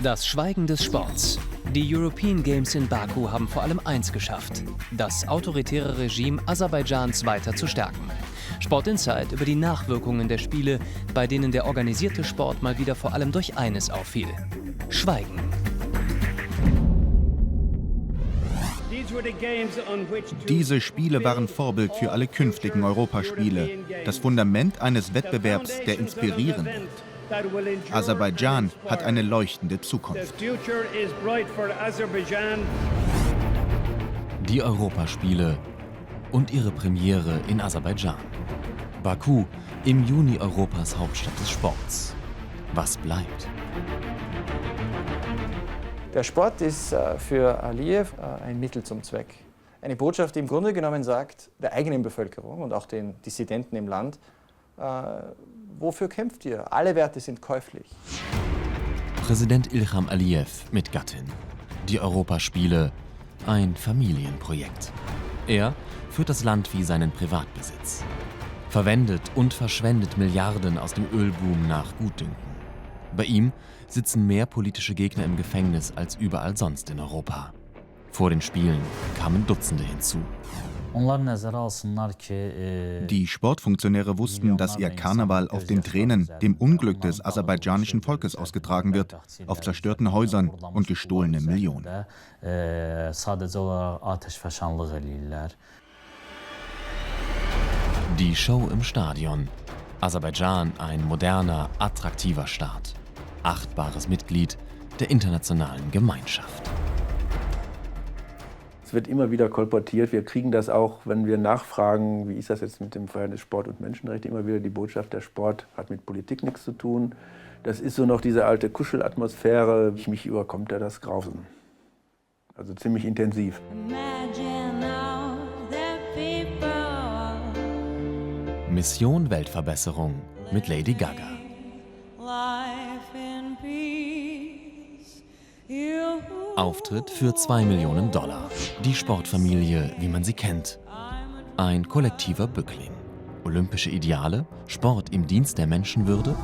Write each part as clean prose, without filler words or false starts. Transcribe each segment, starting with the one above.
Das Schweigen des Sports. Die European Games in Baku haben vor allem eins geschafft: das autoritäre Regime Aserbaidschans weiter zu stärken. Sport Insight über die Nachwirkungen der Spiele, bei denen der organisierte Sport mal wieder vor allem durch eines auffiel: Schweigen. Diese Spiele waren Vorbild für alle künftigen Europaspiele, das Fundament eines Wettbewerbs, der inspirieren wird. Aserbaidschan hat eine leuchtende Zukunft. Die Europaspiele und ihre Premiere in Aserbaidschan. Baku, im Juni Europas Hauptstadt des Sports. Was bleibt? Der Sport ist für Aliyev ein Mittel zum Zweck. Eine Botschaft, die im Grunde genommen sagt, der eigenen Bevölkerung und auch den Dissidenten im Land: wofür kämpft ihr? Alle Werte sind käuflich. Präsident Ilham Aliyev mit Gattin. Die Europaspiele, ein Familienprojekt. Er führt das Land wie seinen Privatbesitz. Verwendet und verschwendet Milliarden aus dem Ölboom nach Gutdünken. Bei ihm sitzen mehr politische Gegner im Gefängnis als überall sonst in Europa. Vor den Spielen kamen Dutzende hinzu. Die Sportfunktionäre wussten, dass ihr Karneval auf den Tränen, dem Unglück des aserbaidschanischen Volkes ausgetragen wird, auf zerstörten Häusern und gestohlene Millionen. Die Show im Stadion. Aserbaidschan, ein moderner, attraktiver Staat. Achtbares Mitglied der internationalen Gemeinschaft. Es wird immer wieder kolportiert. Wir kriegen das auch, wenn wir nachfragen, wie ist das jetzt mit dem Verhältnis Sport und Menschenrechte, immer wieder die Botschaft, der Sport hat mit Politik nichts zu tun. Das ist so noch diese alte Kuschelatmosphäre. Mich überkommt da das Grausen. Also ziemlich intensiv. Mission Weltverbesserung mit Lady Gaga. Auftritt für $2 Millionen. Die Sportfamilie, wie man sie kennt. Ein kollektiver Bückling. Olympische Ideale, Sport im Dienst der Menschenwürde.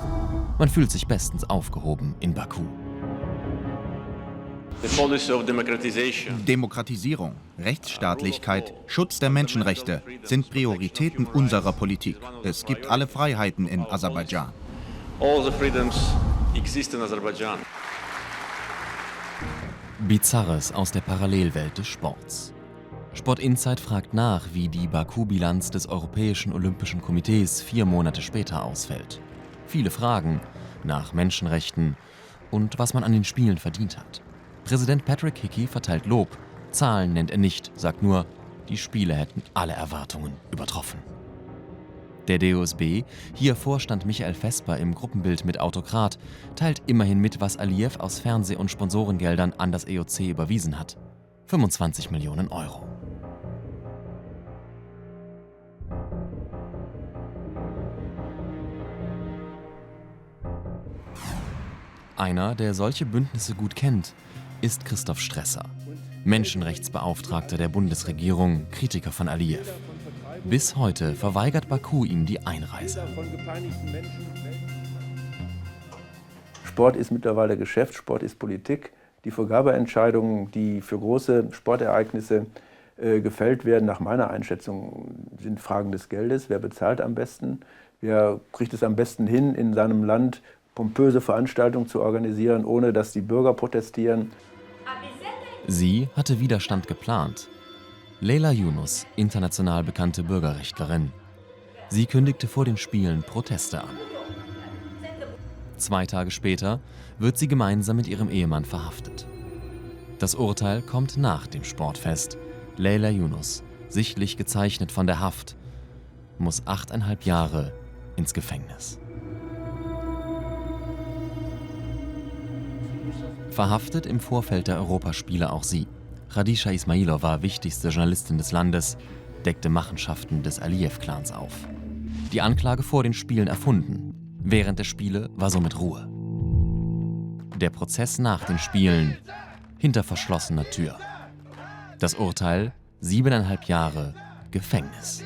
Man fühlt sich bestens aufgehoben in Baku. Demokratisierung, Rechtsstaatlichkeit, Schutz der Menschenrechte sind Prioritäten unserer Politik. Es gibt alle Freiheiten in Aserbaidschan. Bizarres aus der Parallelwelt des Sports. Sport Insight fragt nach, wie die Baku-Bilanz des Europäischen Olympischen Komitees 4 Monate später ausfällt. Viele Fragen nach Menschenrechten und was man an den Spielen verdient hat. Präsident Patrick Hickey verteilt Lob. Zahlen nennt er nicht, sagt nur, die Spiele hätten alle Erwartungen übertroffen. Der DOSB, hier Vorstand Michael Vesper im Gruppenbild mit Autokrat, teilt immerhin mit, was Aliyev aus Fernseh- und Sponsorengeldern an das EOC überwiesen hat. 25 Millionen Euro. Einer, der solche Bündnisse gut kennt, ist Christoph Stresser, Menschenrechtsbeauftragter der Bundesregierung, Kritiker von Aliyev. Bis heute verweigert Baku ihm die Einreise. Sport ist mittlerweile Geschäft, Sport ist Politik. Die Vergabeentscheidungen, die für große Sportereignisse gefällt werden, nach meiner Einschätzung, sind Fragen des Geldes. Wer bezahlt am besten? Wer kriegt es am besten hin, in seinem Land pompöse Veranstaltungen zu organisieren, ohne dass die Bürger protestieren? Sie hatte Widerstand geplant. Leyla Yunus, international bekannte Bürgerrechtlerin. Sie kündigte vor den Spielen Proteste an. 2 Tage später wird sie gemeinsam mit ihrem Ehemann verhaftet. Das Urteil kommt nach dem Sportfest. Leyla Yunus, sichtlich gezeichnet von der Haft, muss 8,5 Jahre ins Gefängnis. Verhaftet im Vorfeld der Europaspiele auch sie. Khadija Ismailova, wichtigste Journalistin des Landes, deckte Machenschaften des Aliyev-Clans auf. Die Anklage vor den Spielen erfunden. Während der Spiele war somit Ruhe. Der Prozess nach den Spielen hinter verschlossener Tür. Das Urteil: 7,5 Jahre Gefängnis.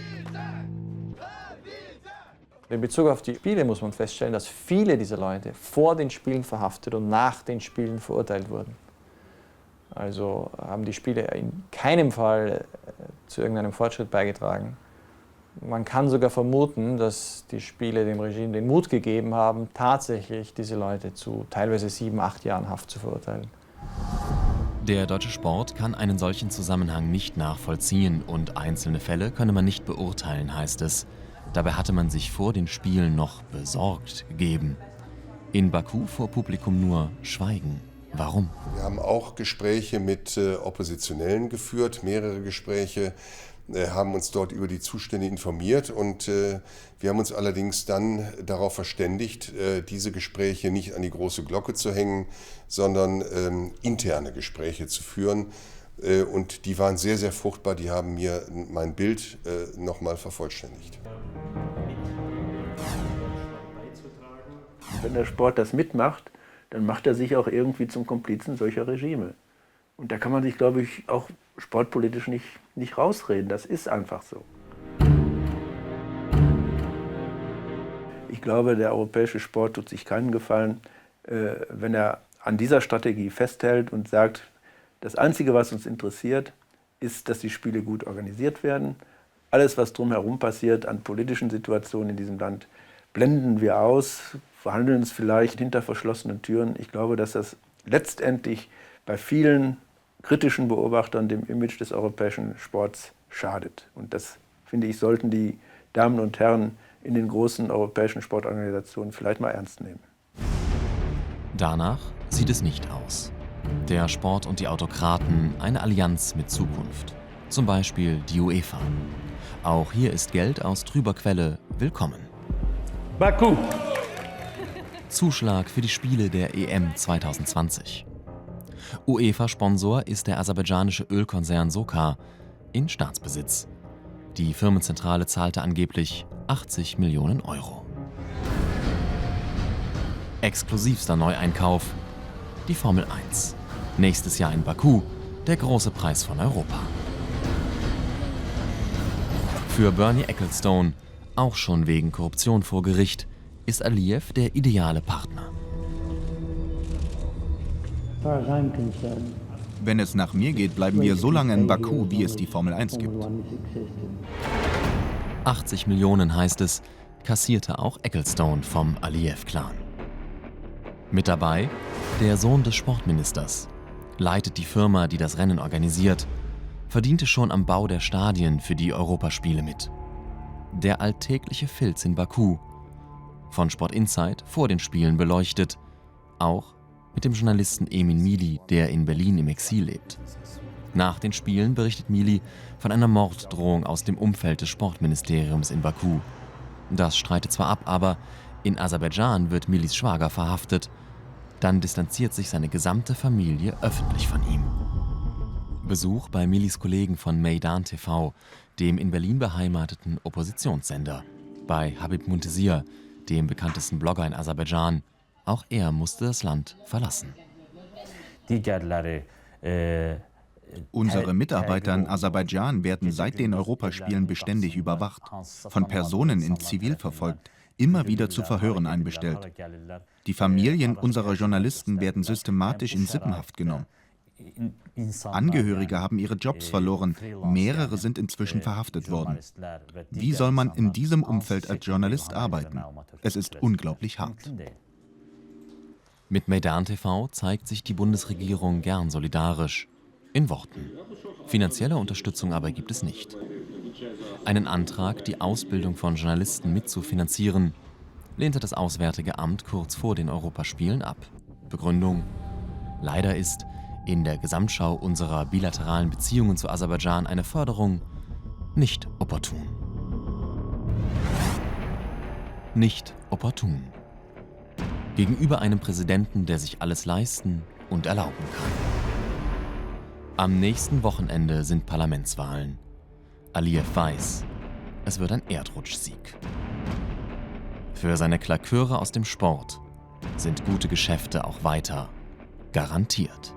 In Bezug auf die Spiele muss man feststellen, dass viele dieser Leute vor den Spielen verhaftet und nach den Spielen verurteilt wurden. Also haben die Spiele in keinem Fall zu irgendeinem Fortschritt beigetragen. Man kann sogar vermuten, dass die Spiele dem Regime den Mut gegeben haben, tatsächlich diese Leute zu teilweise 7, 8 Jahren Haft zu verurteilen. Der deutsche Sport kann einen solchen Zusammenhang nicht nachvollziehen und einzelne Fälle könne man nicht beurteilen, heißt es. Dabei hatte man sich vor den Spielen noch besorgt gegeben. In Baku vor Publikum nur Schweigen. Warum? Wir haben auch Gespräche mit Oppositionellen geführt, mehrere Gespräche, haben uns dort über die Zustände informiert und wir haben uns allerdings dann darauf verständigt, diese Gespräche nicht an die große Glocke zu hängen, sondern interne Gespräche zu führen. Und die waren sehr, sehr fruchtbar, die haben mir mein Bild nochmal vervollständigt. Wenn der Sport das mitmacht, dann macht er sich auch irgendwie zum Komplizen solcher Regime. Und da kann man sich, glaube ich, auch sportpolitisch nicht rausreden. Das ist einfach so. Ich glaube, der europäische Sport tut sich keinen Gefallen, wenn er an dieser Strategie festhält und sagt, das Einzige, was uns interessiert, ist, dass die Spiele gut organisiert werden. Alles, was drumherum passiert an politischen Situationen in diesem Land, blenden wir aus, verhandeln es vielleicht hinter verschlossenen Türen. Ich glaube, dass das letztendlich bei vielen kritischen Beobachtern dem Image des europäischen Sports schadet. Und das, finde ich, sollten die Damen und Herren in den großen europäischen Sportorganisationen vielleicht mal ernst nehmen. Danach sieht es nicht aus. Der Sport und die Autokraten, eine Allianz mit Zukunft. Zum Beispiel die UEFA. Auch hier ist Geld aus trüber Quelle willkommen. Baku. Zuschlag für die Spiele der EM 2020. UEFA-Sponsor ist der aserbaidschanische Ölkonzern SOCAR in Staatsbesitz. Die Firmenzentrale zahlte angeblich 80 Millionen Euro. Exklusivster Neueinkauf: die Formel 1. Nächstes Jahr in Baku, der große Preis von Europa. Für Bernie Ecclestone, auch schon wegen Korruption vor Gericht, ist Aliyev der ideale Partner. Wenn es nach mir geht, bleiben wir so lange in Baku, wie es die Formel 1 gibt. 80 Millionen heißt es, kassierte auch Ecclestone vom Aliyev-Clan. Mit dabei der Sohn des Sportministers, leitet die Firma, die das Rennen organisiert, verdiente schon am Bau der Stadien für die Europaspiele mit. Der alltägliche Filz in Baku, von Sport Insight vor den Spielen beleuchtet, auch mit dem Journalisten Emin Mili, der in Berlin im Exil lebt. Nach den Spielen berichtet Mili von einer Morddrohung aus dem Umfeld des Sportministeriums in Baku. Das streitet zwar ab, aber in Aserbaidschan wird Milis Schwager verhaftet. Dann distanziert sich seine gesamte Familie öffentlich von ihm. Besuch bei Milis Kollegen von Meydan TV, dem in Berlin beheimateten Oppositionssender. Bei Habib Muntesir, dem bekanntesten Blogger in Aserbaidschan. Auch er musste das Land verlassen. Unsere Mitarbeiter in Aserbaidschan werden seit den Europaspielen beständig überwacht, von Personen in Zivil verfolgt, immer wieder zu Verhören einbestellt. Die Familien unserer Journalisten werden systematisch in Sippenhaft genommen. Angehörige haben ihre Jobs verloren, mehrere sind inzwischen verhaftet worden. Wie soll man in diesem Umfeld als Journalist arbeiten? Es ist unglaublich hart. Mit Meydan TV zeigt sich die Bundesregierung gern solidarisch. In Worten. Finanzielle Unterstützung aber gibt es nicht. Einen Antrag, die Ausbildung von Journalisten mitzufinanzieren, lehnte das Auswärtige Amt kurz vor den Europaspielen ab. Begründung: Leider ist in der Gesamtschau unserer bilateralen Beziehungen zu Aserbaidschan eine Förderung nicht opportun. Nicht opportun. Gegenüber einem Präsidenten, der sich alles leisten und erlauben kann. Am nächsten Wochenende sind Parlamentswahlen. Aliyev weiß, es wird ein Erdrutschsieg. Für seine Klaköre aus dem Sport sind gute Geschäfte auch weiter garantiert.